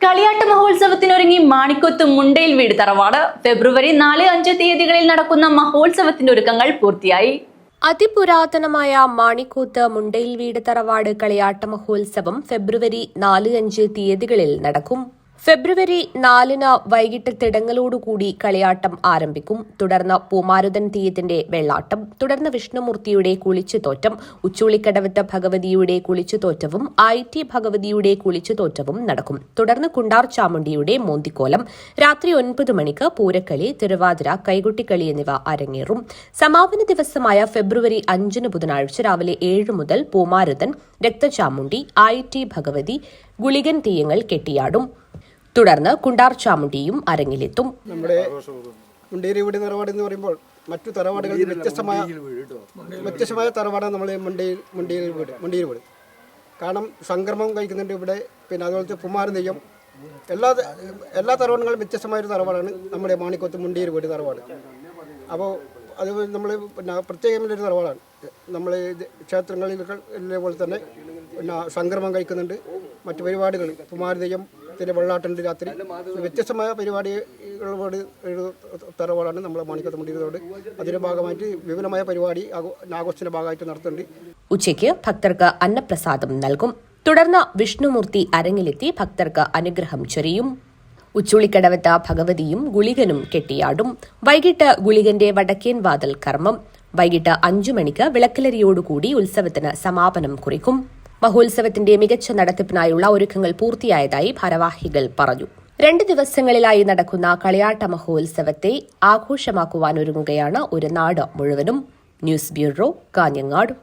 കളിയാട്ട് മഹോത്സവത്തിനൊരുങ്ങി മാണിക്കൊത്ത് മുണ്ടയിൽ വീട് തറവാട്. ഫെബ്രുവരി 4-5 തീയതികളിൽ നടക്കുന്ന മഹോത്സവത്തിന്റെ ഒരുക്കങ്ങൾ പൂർത്തിയായി. അതിപുരാതനമായ മാണിക്കോത്ത് മുണ്ടയിൽ വീട് തറവാട് കളിയാട്ട മഹോത്സവം ഫെബ്രുവരി 4-5 തീയതികളിൽ നടക്കും. ഫെബ്രുവരി 4-ന് വൈകിട്ട് തിടങ്ങലോടുകൂടി കളിയാട്ടം ആരംഭിക്കും. തുടർന്ന് പൂമാരുതൻ തീയതിന്റെ വെള്ളാട്ടം, തുടർന്ന് വിഷ്ണുമൂർത്തിയുടെ കുളിച്ചുതോറ്റം, ഉച്ചൂളിക്കടവത്ത് ഭഗവതിയുടെ കുളിച്ചുതോറ്റവും ഐറ്റി ഭഗവതിയുടെ കുളിച്ചുതോറ്റവും നടക്കും. തുടർന്ന് കുണ്ടാർ ചാമുണ്ടിയുടെ മോന്തിക്കോലം, രാത്രി 9 മണിക്ക് പൂരക്കളി, തിരുവാതിര, കൈകൊട്ടിക്കളി എന്നിവ അരങ്ങേറും. സമാപന ദിവസമായ ഫെബ്രുവരി 5-ന് ബുധനാഴ്ച രാവിലെ 7 മുതൽ പൂമാരുതൻ, രക്തചാമുണ്ടി, ഐറ്റി ഭഗവതി, ഗുളികൻ തെയ്യങ്ങൾ കെട്ടിയാടും. തുടർന്ന് കുണ്ടാർ ചാമുണ്ടിയും അരങ്ങിലെത്തും. നമ്മുടെ മുണ്ടേരി വീട് തറവാട് എന്ന് പറയുമ്പോൾ മറ്റു തറവാടുകളിൽ വ്യത്യസ്തമായ തറവാടാണ് നമ്മൾ മുണ്ടേരി വീട്. കാരണം സംക്രമം കഴിക്കുന്നുണ്ട് ഇവിടെ. പിന്നെ അതുപോലത്തെ കുമാരൻ തെയ്യം, എല്ലാ തറവാടുകളും വ്യത്യസ്തമായൊരു തറവാടാണ് നമ്മുടെ മാണിക്കോത്ത് മുണ്ടേരി വീട് തറവാട്. അപ്പോൾ അത് നമ്മൾ പിന്നെ പ്രത്യേകമായൊരു തറവാടാണ്. നമ്മൾ ക്ഷേത്രങ്ങളിൽ പോലെ തന്നെ പിന്നെ സംക്രമം കഴിക്കുന്നുണ്ട്. മറ്റു പരിപാടികൾ കുമാരതെയ്യം, പിന്നെ വെള്ളാട്ടുണ്ട് രാത്രി. വ്യത്യസ്തമായ പരിപാടികളോട് ഒരു തറവാടാണ് നമ്മളെ മാണിക്കോത്ത് മുണ്ടേരി റോഡ്. അതിന്റെ ഭാഗമായിട്ട് വിപുലമായ പരിപാടി ആഘോഷത്തിന്റെ ഭാഗമായിട്ട് നടത്തുന്നുണ്ട്. ഉച്ചയ്ക്ക് ഭക്തർക്ക് അന്നപ്രസാദം നൽകും. തുടർന്ന് വിഷ്ണുമൂർത്തി അരങ്ങിലെത്തി ഭക്തർക്ക് അനുഗ്രഹം ചൊരിയും. ഉച്ചൂളിക്കടവത്ത് ഭഗവതിയും ഗുളികനും കെട്ടിയാടും. വൈകിട്ട് ഗുളികന്റെ വടക്കേൻ വാതിൽ കർമ്മം. വൈകിട്ട് 5 മണിക്ക് വിളക്കിലരിയോടുകൂടി ഉത്സവത്തിന് സമാപനം കുറിക്കും. മഹോത്സവത്തിന്റെ മികച്ച നടത്തിപ്പിനായുള്ള ഒരുക്കങ്ങൾ പൂർത്തിയായതായി ഭാരവാഹികൾ പറഞ്ഞു. 2 ദിവസങ്ങളിലായി നടക്കുന്ന കളിയാട്ട മഹോത്സവത്തെ ആഘോഷമാക്കുവാനൊരുങ്ങുകയാണ് ഒരു നാട് മുഴുവനും. News bureau, Kanhangad.